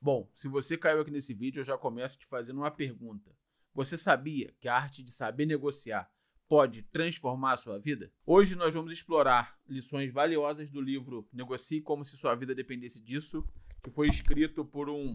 Bom, se você caiu aqui nesse vídeo, eu já começo te fazendo uma pergunta. Você sabia que a arte de saber negociar pode transformar a sua vida? Hoje nós vamos explorar lições valiosas do livro Negocie Como Se Sua Vida Dependesse Disso, que foi escrito por um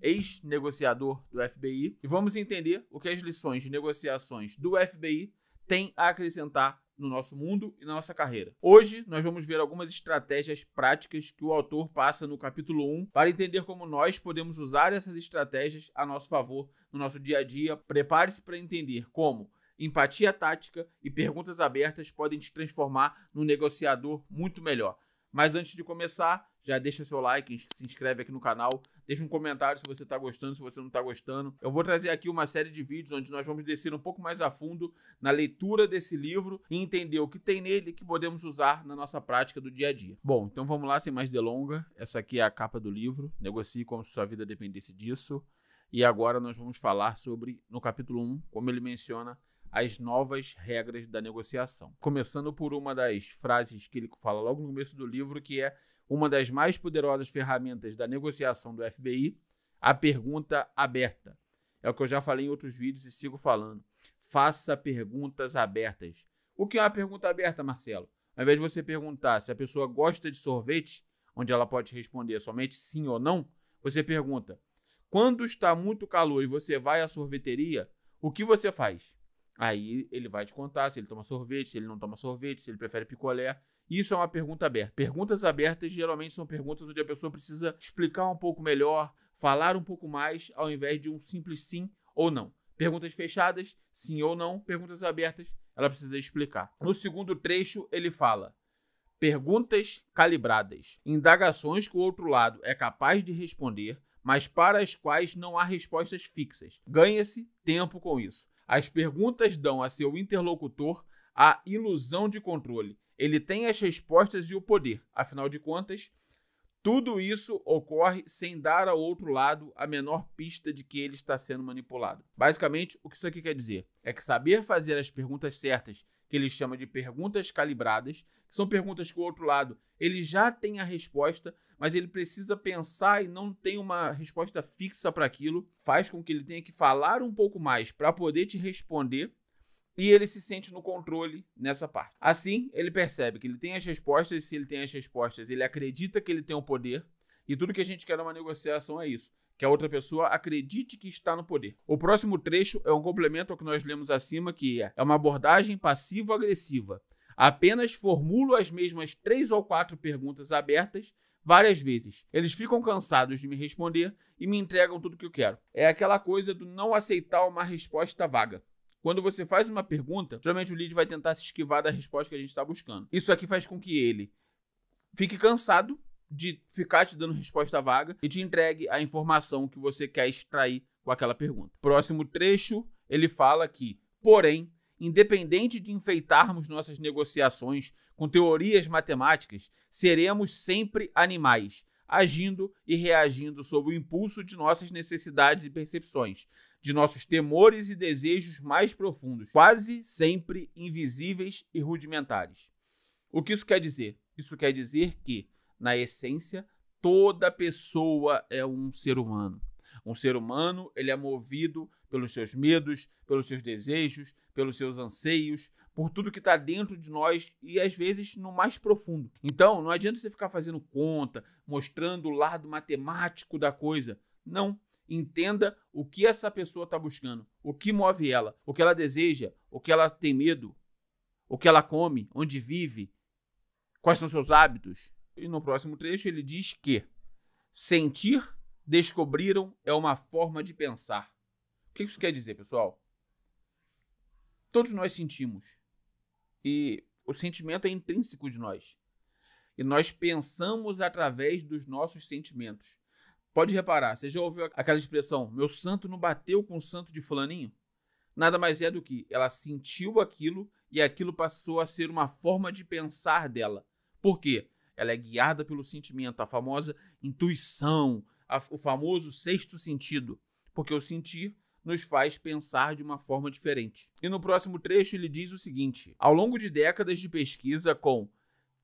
ex-negociador do FBI, e vamos entender o que as lições de negociações do FBI têm a acrescentar no nosso mundo e na nossa carreira. Hoje nós vamos ver algumas estratégias práticas que o autor passa no capítulo 1 para entender como nós podemos usar essas estratégias a nosso favor no nosso dia a dia. Prepare-se para entender como empatia tática e perguntas abertas podem te transformar num negociador muito melhor. Mas antes de começar, já deixa seu like, se inscreve aqui no canal, deixa um comentário se você está gostando, se você não está gostando. Eu vou trazer aqui uma série de vídeos onde nós vamos descer um pouco mais a fundo na leitura desse livro e entender o que tem nele que podemos usar na nossa prática do dia a dia. Bom, então vamos lá, sem mais delonga. Essa aqui é a capa do livro, Negocie Como Se Sua Vida Dependesse Disso. E agora nós vamos falar sobre, no capítulo 1, como ele menciona, as novas regras da negociação. Começando por uma das frases que ele fala logo no começo do livro, que é uma das mais poderosas ferramentas da negociação do FBI, a pergunta aberta. É o que eu já falei em outros vídeos e sigo falando. Faça perguntas abertas. O que é uma pergunta aberta, Marcelo? Ao invés de você perguntar se a pessoa gosta de sorvete, onde ela pode responder somente sim ou não, você pergunta: quando está muito calor e você vai à sorveteria, o que você faz? Aí ele vai te contar se ele toma sorvete, se ele não toma sorvete, se ele prefere picolé. Isso é uma pergunta aberta. Perguntas abertas geralmente são perguntas onde a pessoa precisa explicar um pouco melhor, falar um pouco mais, ao invés de um simples sim ou não. Perguntas fechadas, sim ou não. Perguntas abertas, ela precisa explicar. No segundo trecho, ele fala: perguntas calibradas. Indagações que o outro lado é capaz de responder, mas para as quais não há respostas fixas. Ganha-se tempo com isso. As perguntas dão a seu interlocutor a ilusão de controle. Ele tem as respostas e o poder. Afinal de contas, tudo isso ocorre sem dar ao outro lado a menor pista de que ele está sendo manipulado. Basicamente, o que isso aqui quer dizer é que saber fazer as perguntas certas, que ele chama de perguntas calibradas, que são perguntas que o outro lado ele já tem a resposta, mas ele precisa pensar e não tem uma resposta fixa para aquilo, faz com que ele tenha que falar um pouco mais para poder te responder e ele se sente no controle nessa parte. Assim, ele percebe que ele tem as respostas e se ele tem as respostas, ele acredita que ele tem o poder e tudo que a gente quer numa negociação é isso, que a outra pessoa acredite que está no poder. O próximo trecho é um complemento ao que nós lemos acima, que é uma abordagem passivo-agressiva. Apenas formulo as mesmas 3 ou 4 perguntas abertas várias vezes. Eles ficam cansados de me responder e me entregam tudo que eu quero. É aquela coisa do não aceitar uma resposta vaga. Quando você faz uma pergunta, geralmente o lead vai tentar se esquivar da resposta que a gente está buscando. Isso aqui faz com que ele fique cansado de ficar te dando resposta vaga e te entregue a informação que você quer extrair com aquela pergunta. Próximo trecho, ele fala que, porém, independente de enfeitarmos nossas negociações com teorias matemáticas, seremos sempre animais, agindo e reagindo sob o impulso de nossas necessidades e percepções, de nossos temores e desejos mais profundos, quase sempre invisíveis e rudimentares. O que isso quer dizer? Isso quer dizer que, na essência, toda pessoa é um ser humano. Um ser humano, ele é movido pelos seus medos, pelos seus desejos, pelos seus anseios, por tudo que está dentro de nós e, às vezes, no mais profundo. Então, não adianta você ficar fazendo conta, mostrando o lado matemático da coisa. Não. Entenda o que essa pessoa está buscando, o que move ela, o que ela deseja, o que ela tem medo, o que ela come, onde vive, quais são seus hábitos. E no próximo trecho ele diz que sentir, descobriram, é uma forma de pensar. O que isso quer dizer, pessoal? Todos nós sentimos. E o sentimento é intrínseco de nós. E nós pensamos através dos nossos sentimentos. Pode reparar, você já ouviu aquela expressão, meu santo não bateu com o santo de fulaninho? Nada mais é do que ela sentiu aquilo e aquilo passou a ser uma forma de pensar dela. Por quê? Ela é guiada pelo sentimento, a famosa intuição, o famoso sexto sentido. Porque o sentir nos faz pensar de uma forma diferente. E no próximo trecho ele diz o seguinte: ao longo de décadas de pesquisa com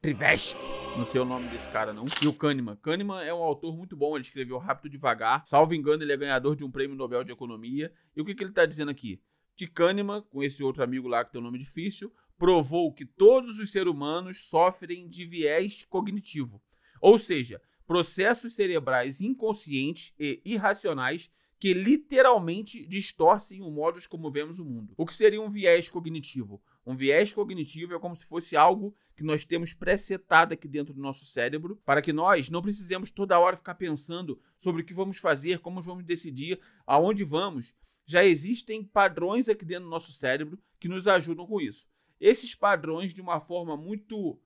Tversky. Não sei o nome desse cara, não. E o Kahneman. Kahneman é um autor muito bom, ele escreveu Rápido e Devagar. Salvo engano, ele é ganhador de um prêmio Nobel de Economia. E o que ele está dizendo aqui? Que Kahneman, com esse outro amigo lá que tem um nome difícil, provou que todos os seres humanos sofrem de viés cognitivo. Ou seja, processos cerebrais inconscientes e irracionais que literalmente distorcem o modo como vemos o mundo. O que seria um viés cognitivo? Um viés cognitivo é como se fosse algo que nós temos presetado aqui dentro do nosso cérebro, para que nós não precisemos toda hora ficar pensando sobre o que vamos fazer, como vamos decidir, aonde vamos. Já existem padrões aqui dentro do nosso cérebro que nos ajudam com isso. Esses padrões, de uma forma muito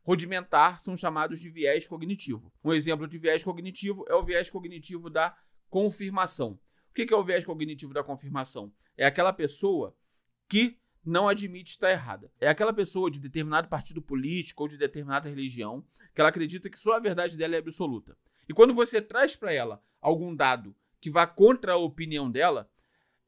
rudimentar, são chamados de viés cognitivo. Um exemplo de viés cognitivo é o viés cognitivo da confirmação. O que é o viés cognitivo da confirmação? É aquela pessoa que não admite estar errada. É aquela pessoa de determinado partido político ou de determinada religião que ela acredita que só a verdade dela é absoluta. E quando você traz para ela algum dado que vá contra a opinião dela,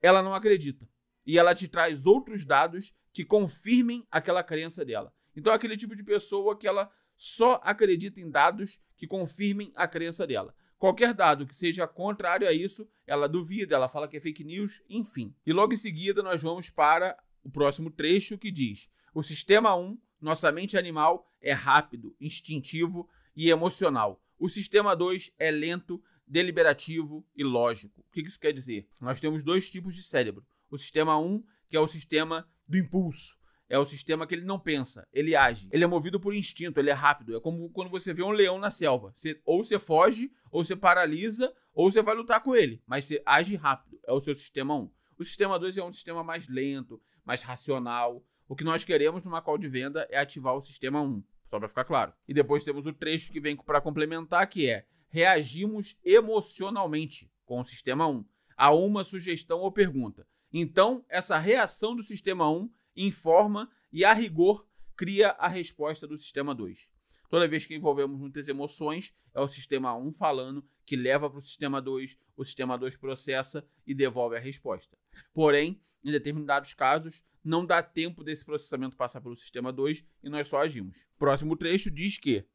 ela não acredita. E ela te traz outros dados que confirmem aquela crença dela. Então é aquele tipo de pessoa que ela só acredita em dados que confirmem a crença dela. Qualquer dado que seja contrário a isso, ela duvida, ela fala que é fake news, enfim. E logo em seguida nós vamos para o próximo trecho que diz: o sistema 1, nossa mente animal, é rápido, instintivo e emocional. O sistema 2 é lento, deliberativo e lógico. O que isso quer dizer? Nós temos dois tipos de cérebro. O sistema 1, que é o sistema do impulso. É o sistema que ele não pensa, ele age. Ele é movido por instinto, ele é rápido. É como quando você vê um leão na selva. Ou você foge, ou você paralisa, ou você vai lutar com ele. Mas você age rápido. É o seu sistema 1. O sistema 2 é um sistema mais lento, mais racional. O que nós queremos numa call de venda é ativar o sistema 1. Só para ficar claro. E depois temos o trecho que vem para complementar, que é: reagimos emocionalmente com o sistema 1 a uma sugestão ou pergunta. Então, essa reação do sistema 1 informa e, a rigor, cria a resposta do sistema 2. Toda vez que envolvemos muitas emoções, é o sistema 1 falando, que leva para o sistema 2 processa e devolve a resposta. Porém, em determinados casos, não dá tempo desse processamento passar pelo sistema 2 e nós só agimos. Próximo trecho diz que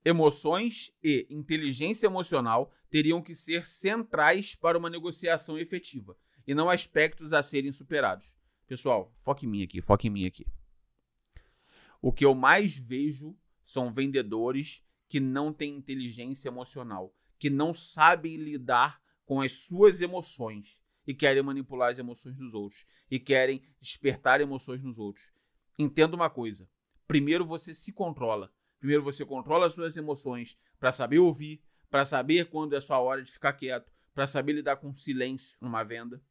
emoções e inteligência emocional teriam que ser centrais para uma negociação efetiva e não aspectos a serem superados. Pessoal, foca em mim aqui. O que eu mais vejo são vendedores que não têm inteligência emocional, que não sabem lidar com as suas emoções e querem manipular as emoções dos outros e querem despertar emoções nos outros. Entenda uma coisa: primeiro você se controla. Primeiro você controla as suas emoções para saber ouvir, para saber quando é sua hora de ficar quieto, para saber lidar com silêncio numa venda.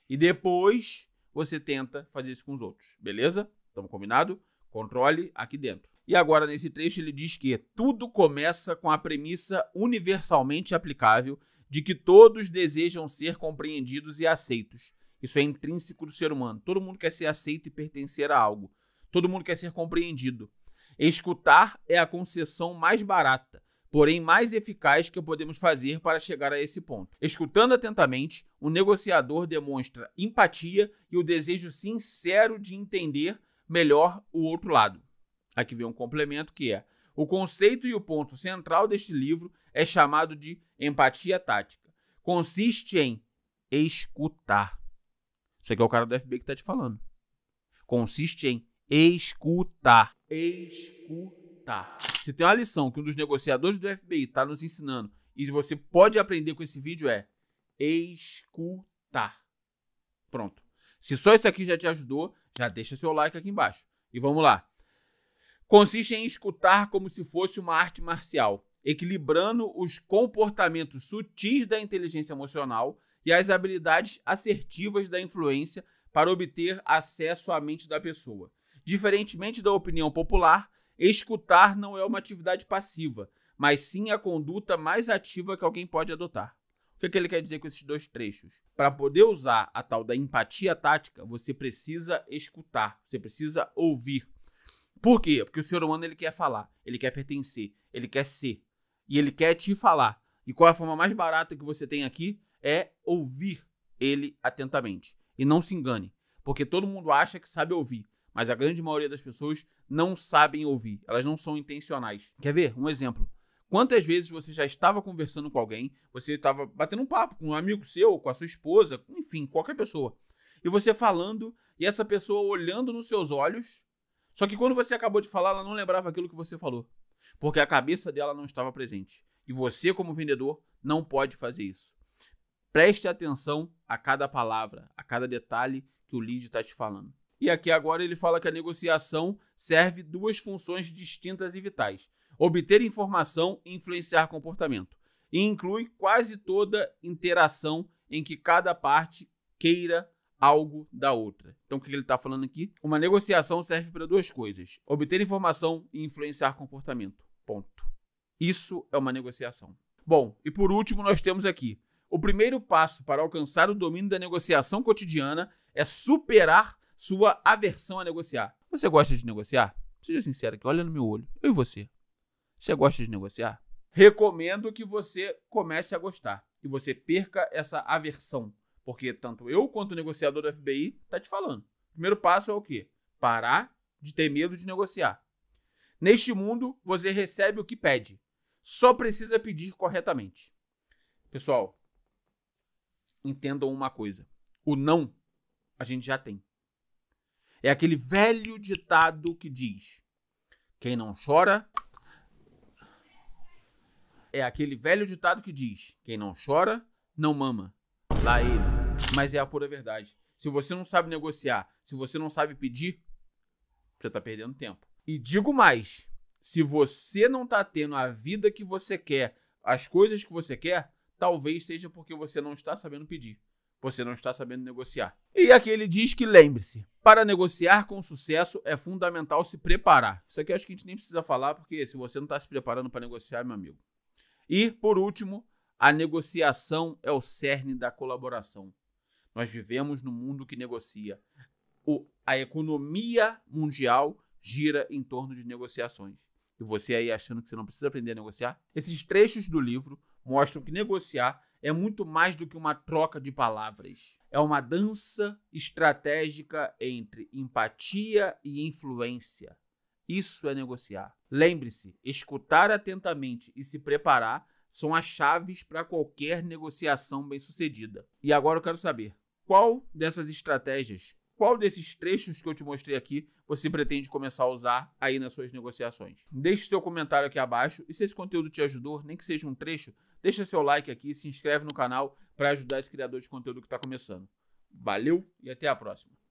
E depois você tenta fazer isso com os outros, beleza? Estamos combinado? Controle aqui dentro. E agora, nesse trecho, ele diz que tudo começa com a premissa universalmente aplicável de que todos desejam ser compreendidos e aceitos. Isso é intrínseco do ser humano. Todo mundo quer ser aceito e pertencer a algo. Todo mundo quer ser compreendido. Escutar é a concessão mais barata, porém mais eficaz que podemos fazer para chegar a esse ponto. Escutando atentamente, o negociador demonstra empatia e o desejo sincero de entender melhor o outro lado. Aqui vem um complemento que é: o conceito e o ponto central deste livro é chamado de empatia tática. Consiste em escutar. Isso aqui é o cara do FBI que está te falando. Consiste em escutar. Escutar. Se tem uma lição que um dos negociadores do FBI está nos ensinando e você pode aprender com esse vídeo, é escutar. Pronto. Se só isso aqui já te ajudou, já deixa seu like aqui embaixo. E vamos lá. Consiste em escutar como se fosse uma arte marcial, equilibrando os comportamentos sutis da inteligência emocional e as habilidades assertivas da influência para obter acesso à mente da pessoa. Diferentemente da opinião popular, escutar não é uma atividade passiva, mas sim a conduta mais ativa que alguém pode adotar. O que ele quer dizer com esses dois trechos? Para poder usar a tal da empatia tática, você precisa escutar, você precisa ouvir. Por quê? Porque o ser humano ele quer falar, ele quer pertencer, ele quer ser e ele quer te falar. E qual é a forma mais barata que você tem aqui? É ouvir ele atentamente. E não se engane, porque todo mundo acha que sabe ouvir, mas a grande maioria das pessoas não sabem ouvir, elas não são intencionais. Quer ver? Um exemplo. Quantas vezes você já estava conversando com alguém, você estava batendo um papo com um amigo seu, com a sua esposa, enfim, qualquer pessoa, e você falando, e essa pessoa olhando nos seus olhos, só que quando você acabou de falar, ela não lembrava aquilo que você falou, porque a cabeça dela não estava presente. E você, como vendedor, não pode fazer isso. Preste atenção a cada palavra, a cada detalhe que o lead está te falando. E aqui agora ele fala que a negociação serve duas funções distintas e vitais: obter informação e influenciar comportamento. E inclui quase toda interação em que cada parte queira algo da outra. Então o que ele está falando aqui? Uma negociação serve para duas coisas: obter informação e influenciar comportamento. Ponto. Isso é uma negociação. Bom, e por último nós temos aqui: o primeiro passo para alcançar o domínio da negociação cotidiana é superar sua aversão a negociar. Você gosta de negociar? Seja sincero aqui, olha no meu olho. Eu e você. Você gosta de negociar? Recomendo que você comece a gostar e você perca essa aversão, porque tanto eu quanto o negociador da FBI tá te falando. O primeiro passo é o quê? Parar de ter medo de negociar. Neste mundo, você recebe o que pede. Só precisa pedir corretamente. Pessoal, entendam uma coisa. O não, a gente já tem. É aquele velho ditado que diz: quem não chora... É aquele velho ditado que diz: quem não chora, não mama. Lá ele. Mas é a pura verdade. Se você não sabe negociar, se você não sabe pedir, você tá perdendo tempo. E digo mais, se você não tá tendo a vida que você quer, as coisas que você quer, talvez seja porque você não está sabendo pedir. Você não está sabendo negociar. E aqui ele diz que, lembre-se, para negociar com sucesso é fundamental se preparar. Isso aqui eu acho que a gente nem precisa falar, porque se você não está se preparando para negociar, meu amigo. E, por último, a negociação é o cerne da colaboração. Nós vivemos num mundo que negocia. A economia mundial gira em torno de negociações. E você aí achando que você não precisa aprender a negociar? Esses trechos do livro mostram que negociar é muito mais do que uma troca de palavras. É uma dança estratégica entre empatia e influência. Isso é negociar. Lembre-se, escutar atentamente e se preparar são as chaves para qualquer negociação bem-sucedida. E agora eu quero saber, qual dessas estratégias, qual desses trechos que eu te mostrei aqui, você pretende começar a usar aí nas suas negociações? Deixe seu comentário aqui abaixo e se esse conteúdo te ajudou, nem que seja um trecho, deixa seu like aqui e se inscreve no canal para ajudar esse criador de conteúdo que está começando. Valeu e até a próxima!